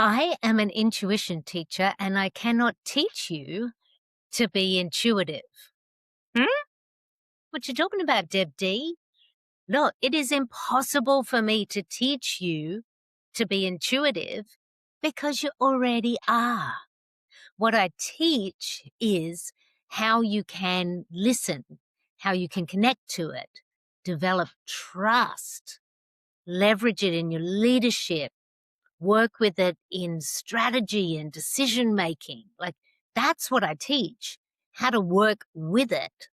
I am an intuition teacher and I cannot teach you to be intuitive. Hmm? What you talking about, Deb D? No, it is impossible for me to teach you to be intuitive because you already are. What I teach is how you can listen, how you can connect to it, develop trust, leverage it in your leadership, work with it in strategy and decision making. Like, that's what I teach. How to work with it,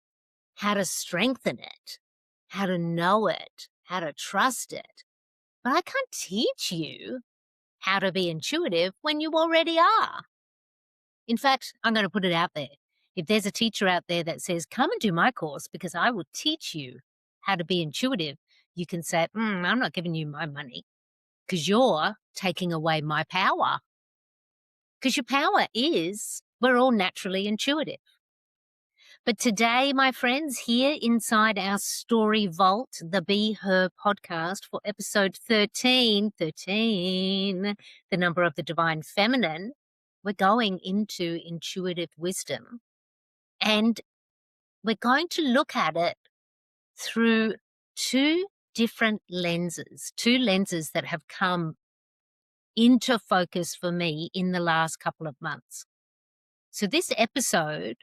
how to strengthen it, how to know it, how to trust it. But I can't teach you how to be intuitive when you already are. In fact, I'm going to put it out there. If there's a teacher out there that says, come and do my course because I will teach you how to be intuitive, you can say, I'm not giving you my money because you're taking away my power. Because your power is we're all naturally intuitive. But today, my friends, here inside our story vault, the BeHER podcast for episode 13, the number of the divine feminine, we're going into intuitive wisdom. And we're going to look at it through two different lenses, two lenses that have come into focus for me in the last couple of months. So this episode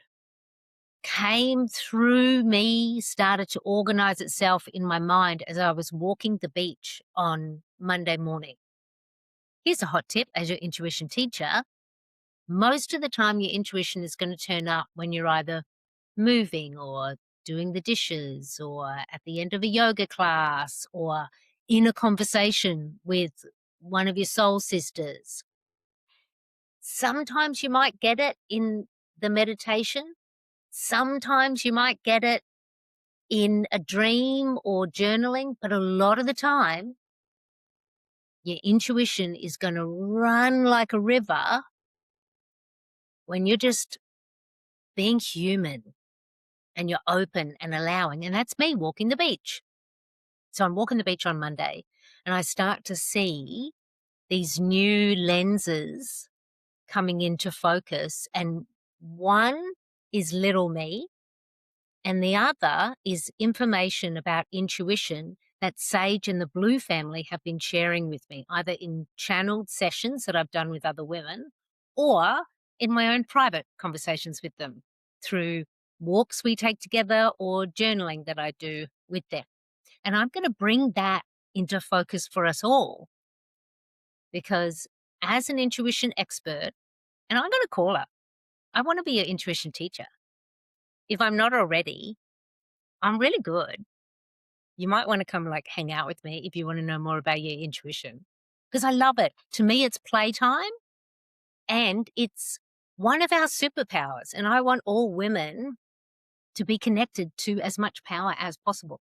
came through me, started to organize itself in my mind as I was walking the beach on Monday morning. Here's a hot tip as your intuition teacher. Most of the time, your intuition is going to turn up when you're either moving or doing the dishes or at the end of a yoga class or in a conversation with one of your soul sisters. Sometimes you might get it in the meditation. Sometimes you might get it in a dream or journaling, but a lot of the time, your intuition is going to run like a river when you're just being human and you're open and allowing. And that's me walking the beach. So I'm walking the beach on Monday and I start to see these new lenses coming into focus. And one is little me, and the other is information about intuition that Sage and the Blue family have been sharing with me, either in channeled sessions that I've done with other women or in my own private conversations with them through walks we take together or journaling that I do with them. And I'm going to bring that into focus for us all because as an intuition expert, and I'm going to call her, I want to be an intuition teacher. If I'm not already, I'm really good. You might want to come hang out with me if you want to know more about your intuition because I love it. To me, it's playtime and it's one of our superpowers. And I want all women to be connected to as much power as possible.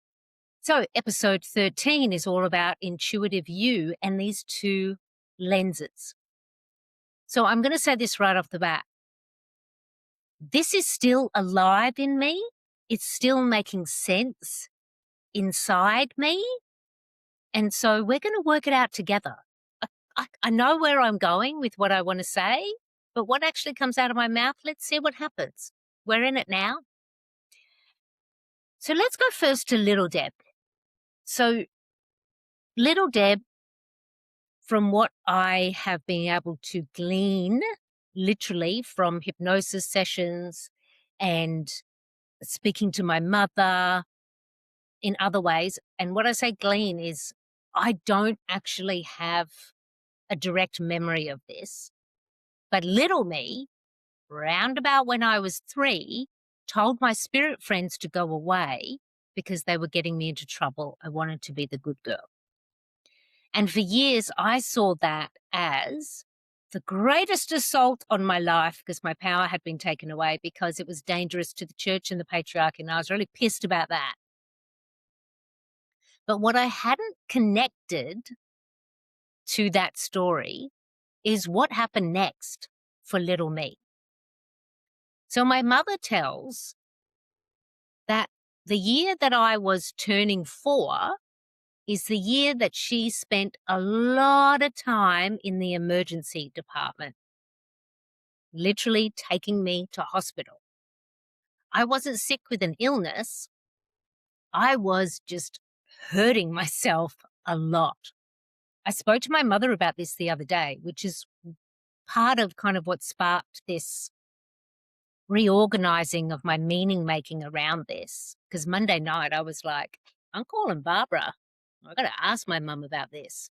So episode 13 is all about intuitive you and these two lenses. So I'm going to say this right off the bat. This is still alive in me. It's still making sense inside me. And so we're going to work it out together. I know where I'm going with what I want to say, but what actually comes out of my mouth, let's see what happens. We're in it now. So let's go first to Little Deb. So Little Deb, from what I have been able to glean literally from hypnosis sessions and speaking to my mother in other ways, and what I say glean is I don't actually have a direct memory of this, but little me, round about when I was 3, told my spirit friends to go away because they were getting me into trouble. I wanted to be the good girl. And for years, I saw that as the greatest assault on my life because my power had been taken away because it was dangerous to the church and the patriarchy, and I was really pissed about that. But what I hadn't connected to that story is what happened next for little me. So my mother tells that the year that I was turning 4, is the year that she spent a lot of time in the emergency department, literally taking me to hospital. I wasn't sick with an illness. I was just hurting myself a lot. I spoke to my mother about this the other day, which is part of kind of what sparked this reorganizing of my meaning making around this. Because Monday night I was like, I'm calling Barbara. I got to ask my mum about this.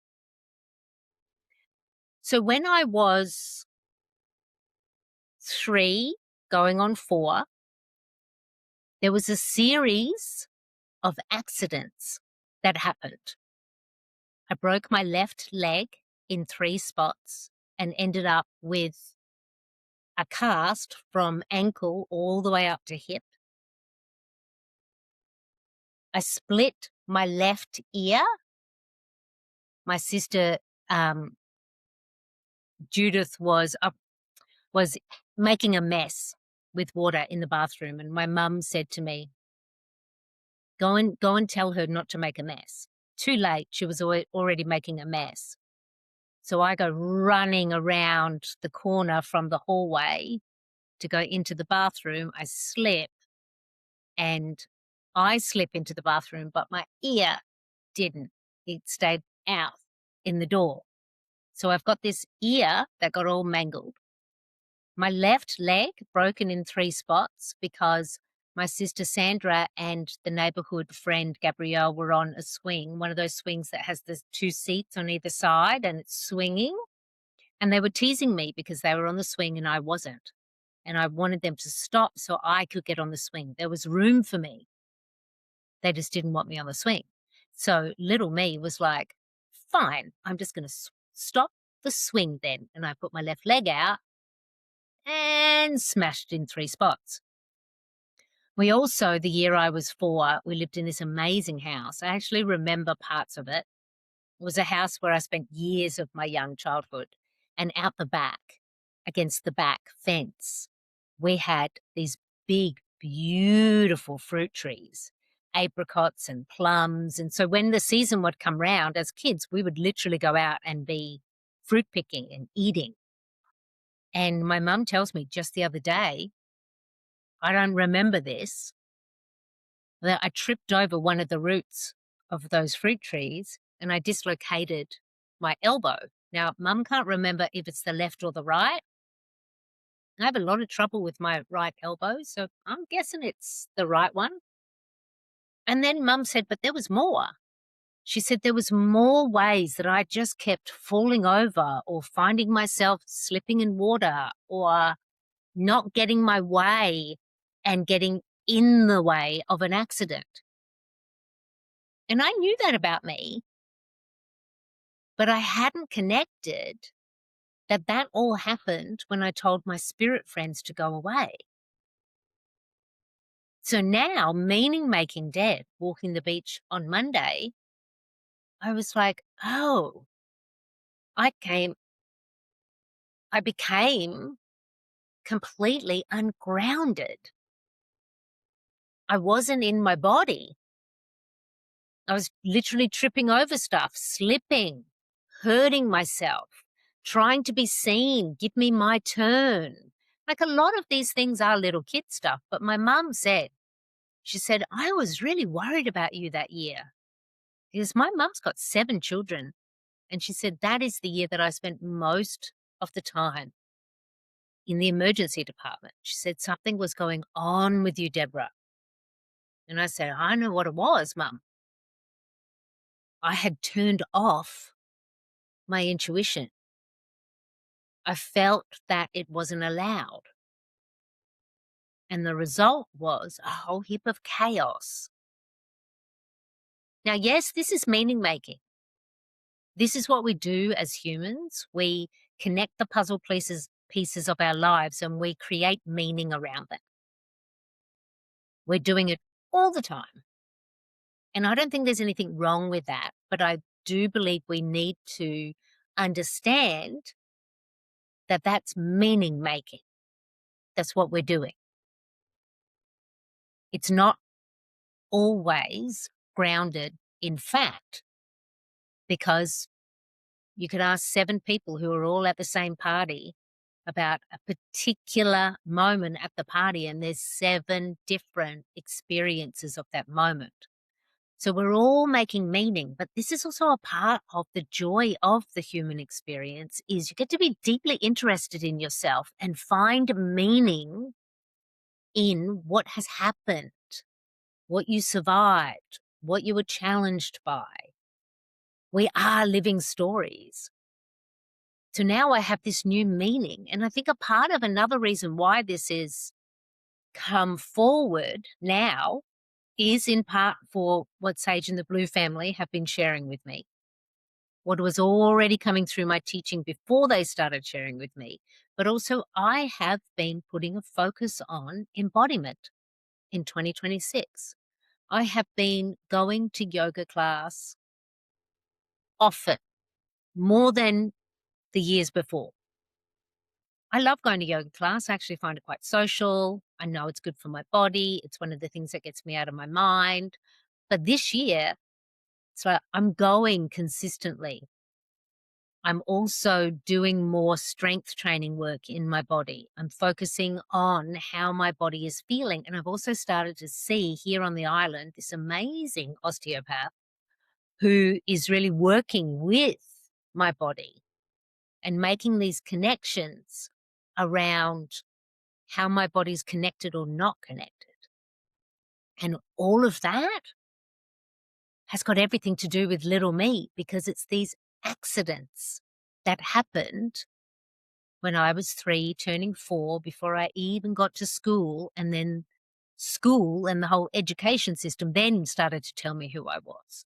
So when I was 3, going on 4, there was a series of accidents that happened. I broke my left leg in 3 spots and ended up with a cast from ankle all the way up to hip. I split my left ear. My sister, Judith, was making a mess with water in the bathroom, and my mum said to me, go and tell her not to make a mess. Too late. She was already making a mess. So I go running around the corner from the hallway to go into the bathroom. I slip, and I slip into the bathroom, but my ear didn't. It stayed out in the door. So I've got this ear that got all mangled. My left leg broken in 3 spots because my sister Sandra and the neighborhood friend Gabrielle were on a swing, one of those swings that has the 2 seats on either side and it's swinging. And they were teasing me because they were on the swing and I wasn't. And I wanted them to stop so I could get on the swing. There was room for me. They just didn't want me on the swing. So little me was like, fine, I'm just going to stop the swing then. And I put my left leg out and smashed in 3 spots. We also, the year I was 4, we lived in this amazing house. I actually remember parts of it. It was a house where I spent years of my young childhood. And out the back, against the back fence, we had these big, beautiful fruit trees, apricots and plums. And so when the season would come round, as kids, we would literally go out and be fruit picking and eating. And my mum tells me just the other day, I don't remember this, that I tripped over one of the roots of those fruit trees and I dislocated my elbow. Now, Mum can't remember if it's the left or the right. I have a lot of trouble with my right elbow, so I'm guessing it's the right one. And then Mum said, but there was more. She said there was more ways that I just kept falling over or finding myself slipping in water or not getting my way and getting in the way of an accident. And I knew that about me, but I hadn't connected that all happened when I told my spirit friends to go away. So now, meaning making Deb, walking the beach on Monday, I was like, oh, I became completely ungrounded. I wasn't in my body. I was literally tripping over stuff, slipping, hurting myself, trying to be seen, give me my turn. Like a lot of these things are little kid stuff, but my mum said, she said, I was really worried about you that year. Because my mum's got 7 children. And she said, that is the year that I spent most of the time in the emergency department. She said, something was going on with you, Deborah. And I said, I know what it was, Mum. I had turned off my intuition. I felt that it wasn't allowed. And the result was a whole heap of chaos. Now, yes, this is meaning making. This is what we do as humans. We connect the puzzle pieces of our lives and we create meaning around them. We're doing it all the time. And I don't think there's anything wrong with that, but I do believe we need to understand that that's meaning making. That's what we're doing. It's not always grounded in fact. because you could ask 7 people who are all at the same party about a particular moment at the party, and there's 7 different experiences of that moment. So we're all making meaning, but this is also a part of the joy of the human experience is you get to be deeply interested in yourself and find meaning in what has happened, what you survived, what you were challenged by. We are living stories. So now I have this new meaning. And I think a part of another reason why this is come forward now is in part for what Sage and the Blue family have been sharing with me. What was already coming through my teaching before they started sharing with me. But also I have been putting a focus on embodiment in 2026. I have been going to yoga class often, more than the years before. I love going to yoga class. I actually find it quite social. I know it's good for my body. It's one of the things that gets me out of my mind. But this year, so I'm going consistently. I'm also doing more strength training work in my body. I'm focusing on how my body is feeling. And I've also started to see here on the island this amazing osteopath who is really working with my body and making these connections around how my body's connected or not connected. And all of that has got everything to do with little me because it's these accidents that happened when I was 3, turning 4, before I even got to school, and then school and the whole education system then started to tell me who I was.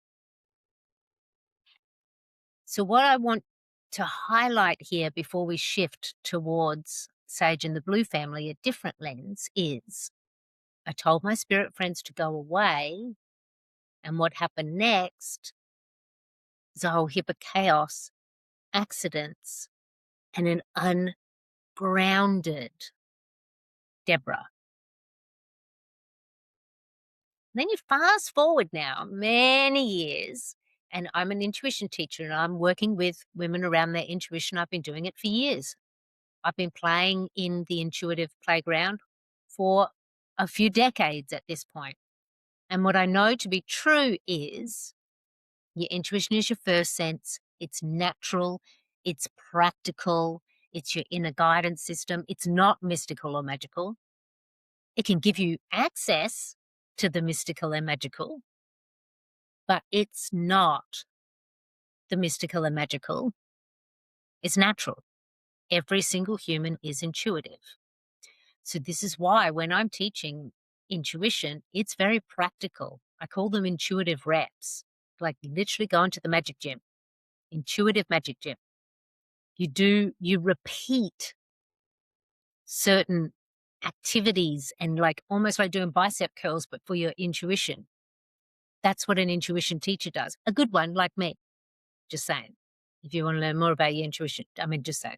So what I want to highlight here before we shift towards Sage and the Blue family, a different lens, is I told my spirit friends to go away, and what happened next is a whole heap of chaos, accidents, and an ungrounded Deborah. Then you fast forward now many years, and I'm an intuition teacher, and I'm working with women around their intuition. I've been doing it for years. I've been playing in the intuitive playground for a few decades at this point. And what I know to be true is your intuition is your first sense. It's natural. It's practical. It's your inner guidance system. It's not mystical or magical. It can give you access to the mystical and magical, but it's not the mystical and magical. It's natural. Every single human is intuitive. So this is why when I'm teaching intuition, it's very practical. I call them intuitive reps, like literally going to the magic gym, intuitive magic gym. You repeat certain activities and like almost like doing bicep curls, but for your intuition. That's what an intuition teacher does. A good one like me, just saying. If you want to learn more about your intuition, just saying.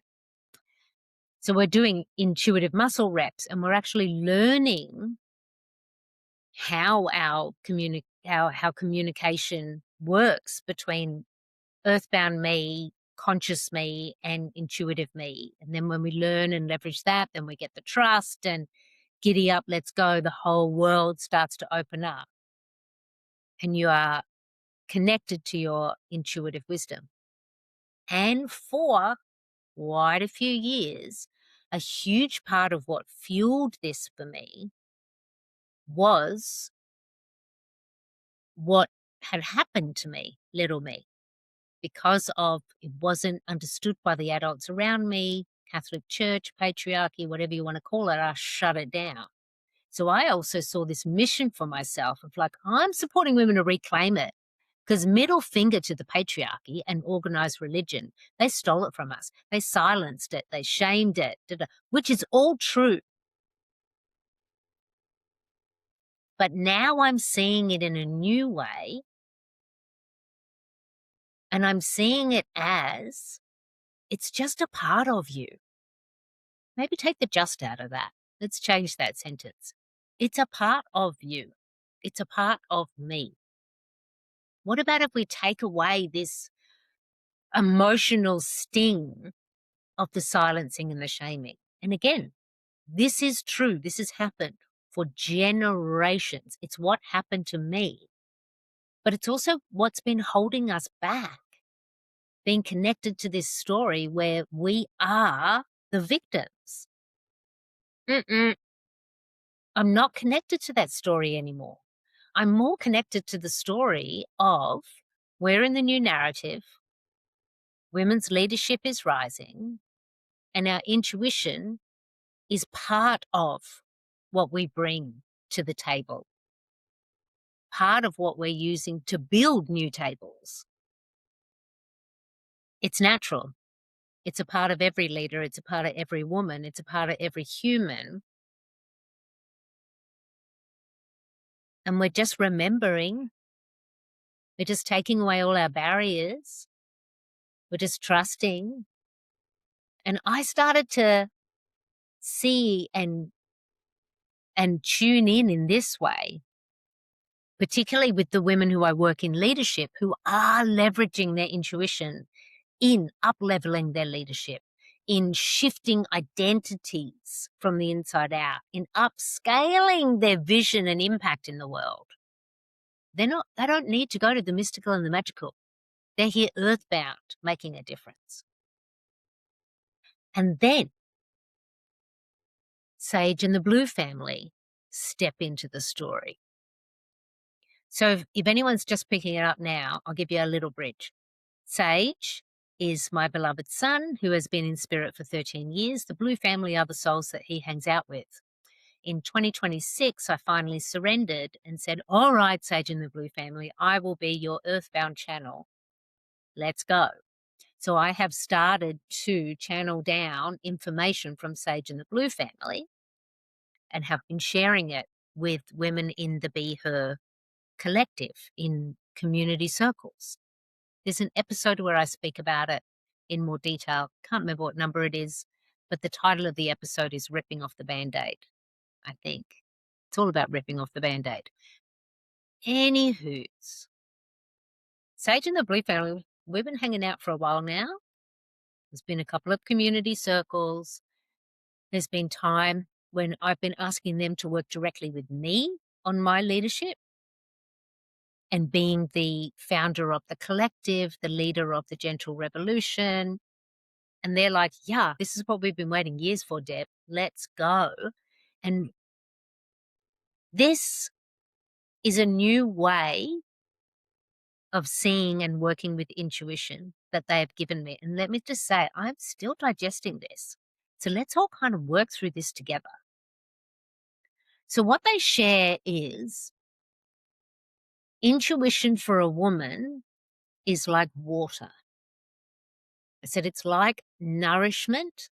So we're doing intuitive muscle reps and we're actually learning how how communication works between earthbound me, conscious me, and intuitive me. And then when we learn and leverage that, then we get the trust and giddy up, let's go. The whole world starts to open up and you are connected to your intuitive wisdom. And for quite a few years, a huge part of what fueled this for me was what had happened to me, little me, because of it wasn't understood by the adults around me, Catholic Church, patriarchy, whatever you want to call it, I shut it down. So I also saw this mission for myself of like, I'm supporting women to reclaim it. Because middle finger to the patriarchy and organized religion, they stole it from us. They silenced it. They shamed it, which is all true. But now I'm seeing it in a new way. And I'm seeing it as it's just a part of you. Maybe take the just out of that. Let's change that sentence. It's a part of you. It's a part of me. What about if we take away this emotional sting of the silencing and the shaming. And again, this is true. This has happened for generations. It's what happened to me. But it's also what's been holding us back, being connected to this story where we are the victims. I'm not connected to that story anymore. I'm more connected to the story of we're in the new narrative, women's leadership is rising, and our intuition is part of what we bring to the table, part of what we're using to build new tables. It's natural. It's a part of every leader. It's a part of every woman. It's a part of every human. And we're just remembering, we're just taking away all our barriers. We're just trusting. And I started to see and tune in this way, particularly with the women who I work in leadership who are leveraging their intuition in up-leveling their leadership, in shifting identities from the inside out, in upscaling their vision and impact in the world. They don't need to go to the mystical and the magical. They're here earthbound, making a difference. And then Sage and the Blue family step into the story. So if anyone's just picking it up now, I'll give you a little bridge. Sage is my beloved son who has been in spirit for 13 years. The Blue family are the souls that he hangs out with. In 2026, I finally surrendered and said, all right, Sage and the Blue family, I will be your earthbound channel. Let's go. So I have started to channel down information from Sage and the Blue family and have been sharing it with women in the BeHER collective in community circles. There's an episode where I speak about it in more detail. Can't remember what number it is, but the title of the episode is Ripping Off the Band-Aid, I think. It's all about ripping off the Band-Aid. Anywho's, Sage and the Blue family, we've been hanging out for a while now. There's been a couple of community circles. There's been time when I've been asking them to work directly with me on my leadership and being the founder of the collective, the leader of the Gentle Revolution. And they're like, yeah, this is what we've been waiting years for, Deb. Let's go. And this is a new way of seeing and working with intuition that they have given me. And let me just say, I'm still digesting this. So let's all kind of work through this together. So what they share is intuition for a woman is like water. I said it's like nourishment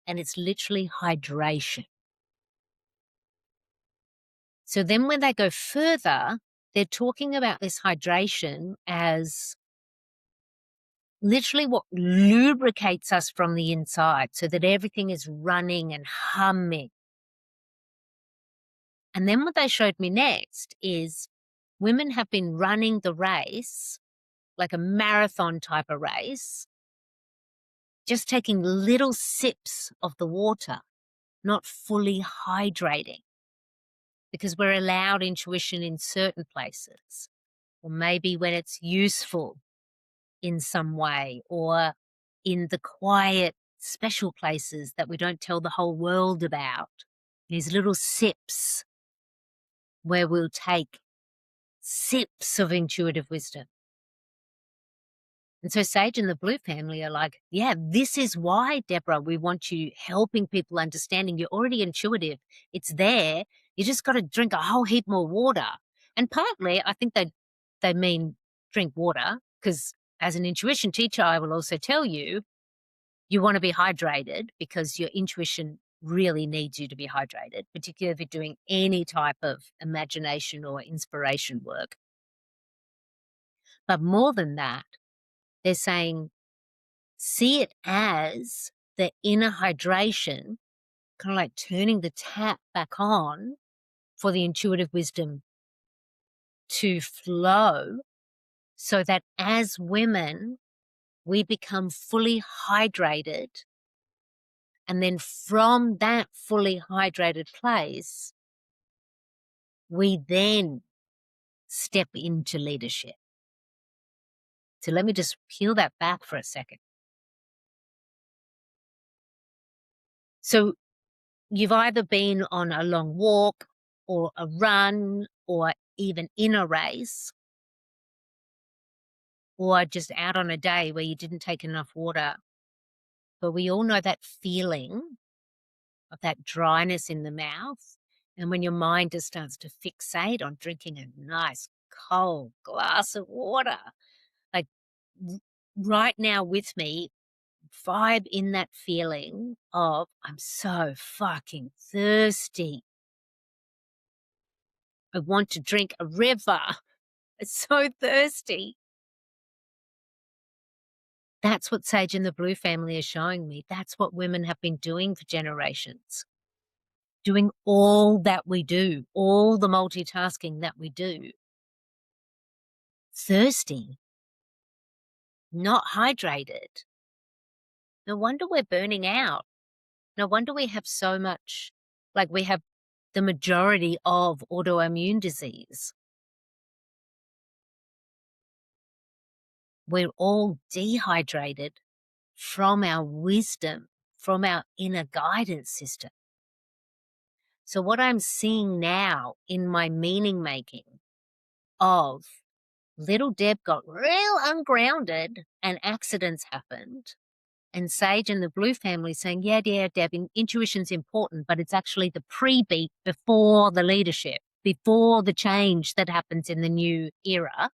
and it's literally hydration. So then when they go further, they're talking about this hydration as literally what lubricates us from the inside so that everything is running and humming. And then what they showed me next is women have been running the race, like a marathon type of race, just taking little sips of the water, not fully hydrating, because we're allowed intuition in certain places, or maybe when it's useful in some way, or in the quiet, special places that we don't tell the whole world about. These little sips where we'll take sips of intuitive wisdom. And so Sage and the Blue family are like, yeah, this is why, Deborah, we want you helping people understanding you're already intuitive. It's there. You just got to drink a whole heap more water. And partly, I think they mean drink water, because as an intuition teacher, I will also tell you, you want to be hydrated because your intuition really needs you to be hydrated, particularly if you're doing any type of imagination or inspiration work. But more than that, they're saying, see it as the inner hydration, kind of like turning the tap back on for the intuitive wisdom to flow, so that as women, we become fully hydrated. And then from that fully hydrated place, we then step into leadership. So let me just peel that back for a second. So you've either been on a long walk or a run or even in a race, or just out on a day where you didn't take enough water. But we all know that feeling of that dryness in the mouth. And when your mind just starts to fixate on drinking a nice cold glass of water, like right now with me, vibe in that feeling of I'm so fucking thirsty. I want to drink a river. It's so thirsty. That's what Sage and the Blue family is showing me. That's what women have been doing for generations. Doing all that we do, all the multitasking that we do. Thirsty. Not hydrated. No wonder we're burning out. No wonder we have so much, like we have the majority of autoimmune disease. We're all dehydrated from our wisdom, from our inner guidance system. So what I'm seeing now in my meaning making of little Deb got real ungrounded and accidents happened, and Sage and the Blue family saying, yeah, Deb, intuition's important, but it's actually the pre-beat before the leadership, before the change that happens in the new era.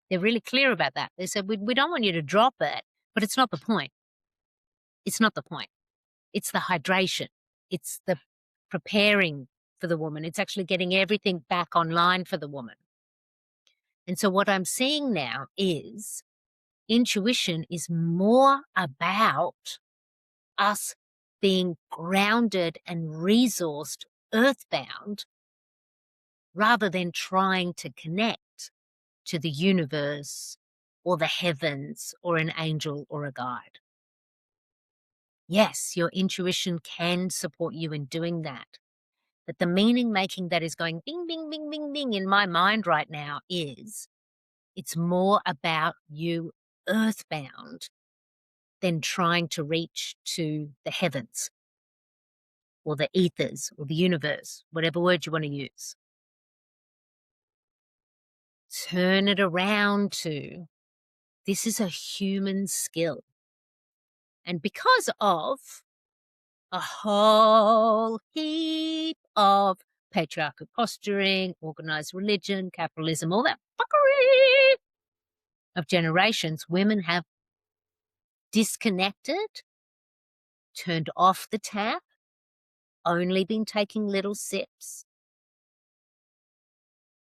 They're really clear about that. They said, we don't want you to drop it, but it's not the point. It's not the point. It's the hydration. It's the preparing for the woman. It's actually getting everything back online for the woman. And so what I'm seeing now is intuition is more about us being grounded and resourced, earthbound, rather than trying to connect to the universe or the heavens or an angel or a guide. Yes, your intuition can support you in doing that. But the meaning making that is going bing, bing, bing, bing, bing in my mind right now is it's more about you earthbound than trying to reach to the heavens or the ethers or the universe, whatever word you want to use. Turn it around to this is a human skill. And because of a whole heap of patriarchal posturing, organized religion, capitalism, all that fuckery of generations, women have disconnected, turned off the tap, only been taking little sips.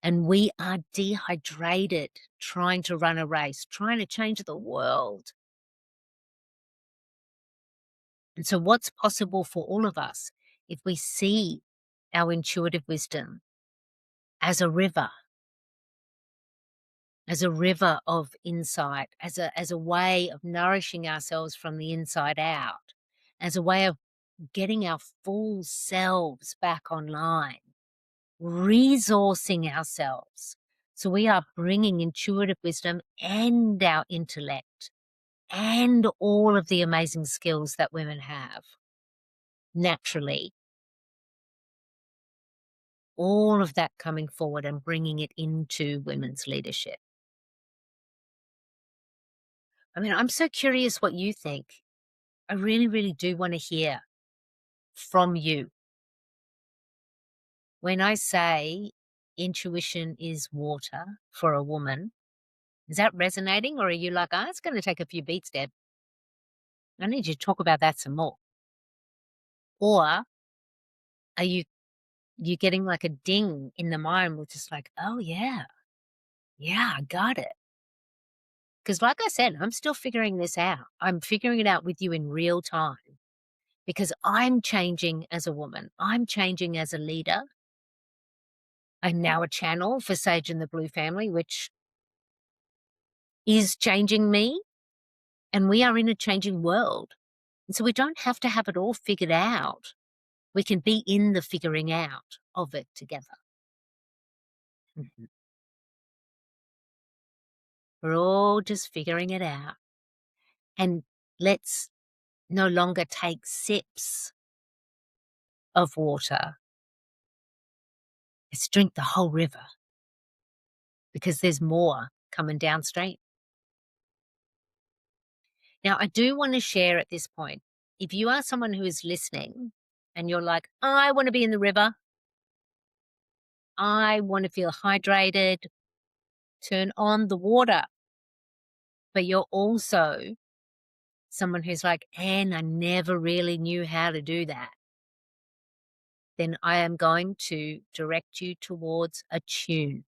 And we are dehydrated, trying to run a race, trying to change the world. And so what's possible for all of us if we see our intuitive wisdom as a river of insight, as a way of nourishing ourselves from the inside out, as a way of getting our full selves back online, resourcing ourselves. So we are bringing intuitive wisdom and our intellect and all of the amazing skills that women have naturally. All of that coming forward and bringing it into women's leadership. I mean, I'm so curious what you think. I really, really do want to hear from you. When I say intuition is water for a woman, is that resonating, or are you like, it's going to take a few beats, Deb? I need you to talk about that some more. Or are you getting like a ding in the mind with just like, oh yeah, I got it. Because like I said, I'm still figuring this out. I'm figuring it out with you in real time because I'm changing as a woman. I'm changing as a leader. I'm now a channel for Sage and the Blue family, which is changing me. And we are in a changing world. And so we don't have to have it all figured out. We can be in the figuring out of it together. Mhm. We're all just figuring it out. And let's no longer take sips of water. Let's drink the whole river because there's more coming downstream. Now, I do want to share at this point, if you are someone who is listening and you're like, I want to be in the river, I want to feel hydrated, turn on the water. But you're also someone who's like, and I never really knew how to do that. Then I am going to direct you towards a tune.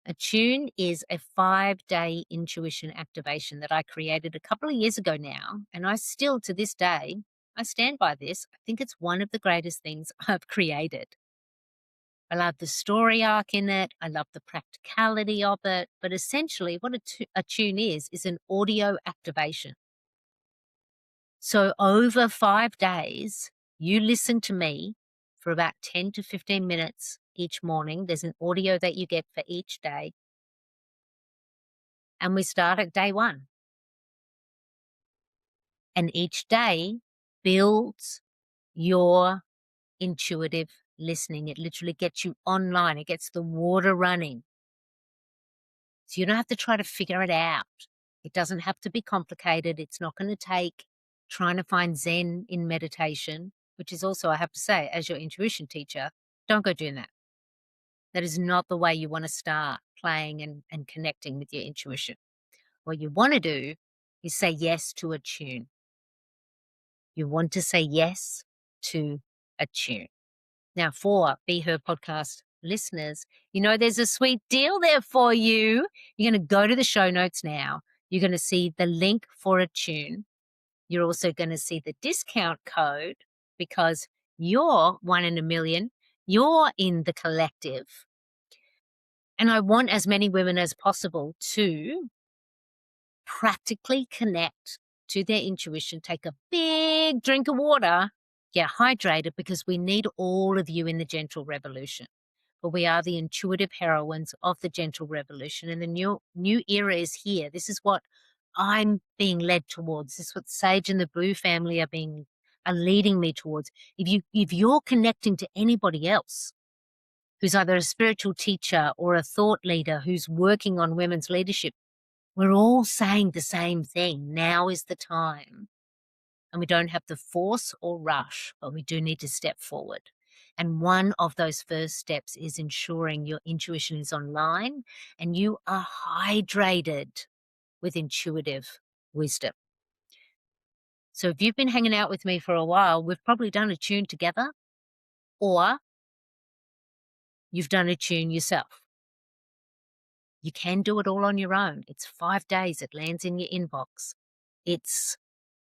A tune is a 5-day intuition activation that I created a couple of years ago now. And I still, to this day, I stand by this. I think it's one of the greatest things I've created. I love the story arc in it. I love the practicality of it. But essentially, what a tune is an audio activation. So over 5 days, you listen to me for about 10 to 15 minutes each morning. There's an audio that you get for each day. And we start at day 1. And each day builds your intuitive listening. It literally gets you online. It gets the water running. So you don't have to try to figure it out. It doesn't have to be complicated. It's not going to take trying to find Zen in meditation, which is also, I have to say, as your intuition teacher, don't go doing that. That is not the way you want to start playing and connecting with your intuition. What you want to do is say yes to a tune. You want to say yes to a tune. Now, for BeHER podcast listeners, there's a sweet deal there for you. You're going to go to the show notes now. You're going to see the link for a tune. You're also going to see the discount code because you're one in a million. You're in the collective. And I want as many women as possible to practically connect to their intuition, take a big drink of water, get hydrated because we need all of you in the gentle revolution. But we are the intuitive heroines of the gentle revolution, and the new era is here. This is what I'm being led towards. This is what Sage and the Boo family are leading me towards. If you're connecting to anybody else who's either a spiritual teacher or a thought leader who's working on women's leadership, we're all saying the same thing. Now is the time. And we don't have to force or rush, but we do need to step forward. And one of those first steps is ensuring your intuition is online and you are hydrated with intuitive wisdom. So if you've been hanging out with me for a while, we've probably done a tune together, or you've done a tune yourself. You can do it all on your own. It's 5 days. It lands in your inbox. It's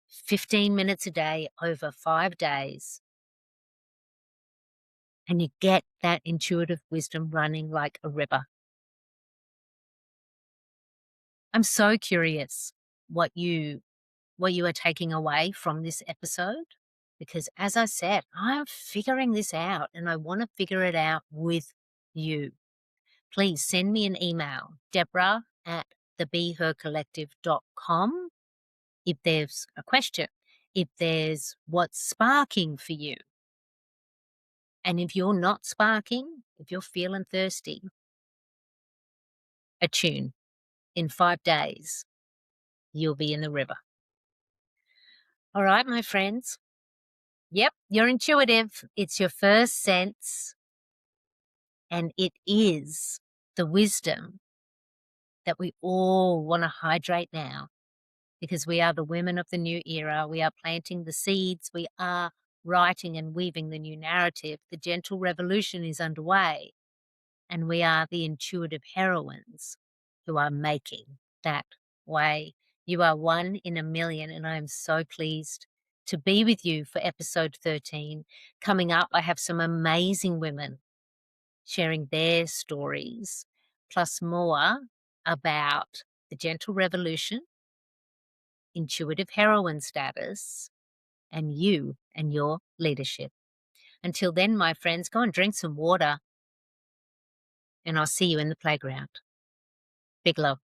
15 minutes a day over 5 days. And you get that intuitive wisdom running like a river. I'm so curious what you are taking away from this episode, because as I said, I'm figuring this out and I want to figure it out with you. Please send me an email, Deborah@thebehercollective.com, if there's a question, if there's what's sparking for you. And if you're not sparking, if you're feeling thirsty, a tune. In 5 days, you'll be in the river. All right, my friends. Yep, you're intuitive. It's your first sense. And it is the wisdom that we all want to hydrate now, because we are the women of the new era. We are planting the seeds. We are writing and weaving the new narrative. The gentle revolution is underway. And we are the intuitive heroines who are making that way. You are one in a million, and I am so pleased to be with you for episode 13. Coming up, I have some amazing women sharing their stories, plus more about the gentle revolution, intuitive heroine status and you and your leadership. Until then, my friends, go and drink some water, and I'll see you in the playground. Big love.